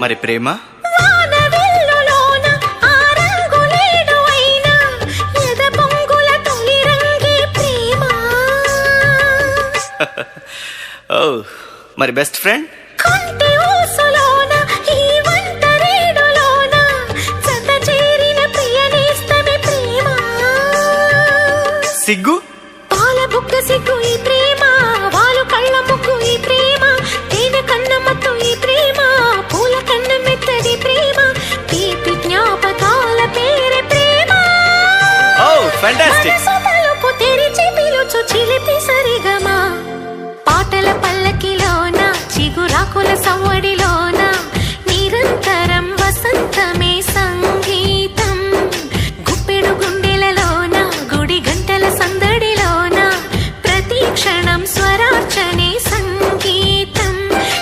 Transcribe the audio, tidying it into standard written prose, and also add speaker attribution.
Speaker 1: మరి ప్రేమ?
Speaker 2: వానవిల్లులోన ఆ రంగులేడు అయినా ఎద పొంగుల తొలి రంగే ప్రేమ.
Speaker 1: ఓ మరి బెస్ట్ ఫ్రెండ్?
Speaker 2: కొంటె ఊసులోన ఈ వంటరేడులోన జత చేరిన ప్రియనేస్తమే ప్రేమ.
Speaker 1: సిగ్గు?
Speaker 2: పాల బుక్క సిగ్గు ఈ ప్రేమ, వాలు కళ్ళ ముక్కు ఈ ప్రేమ, తేనె కన్న మత్తు ఈ ప్రేమ, పూల కన్న మెత్తడి ప్రేమ, తీపి జ్ఞాపకాల పేరే ప్రేమ.
Speaker 1: ఓ ఫ్యాంటాస్టిక్.
Speaker 2: మనసు తలుపు తెరిచి పిలుచు చిలిపి సరిగమా, పాటల పల్లకిలోన చిగురాకుల సౌ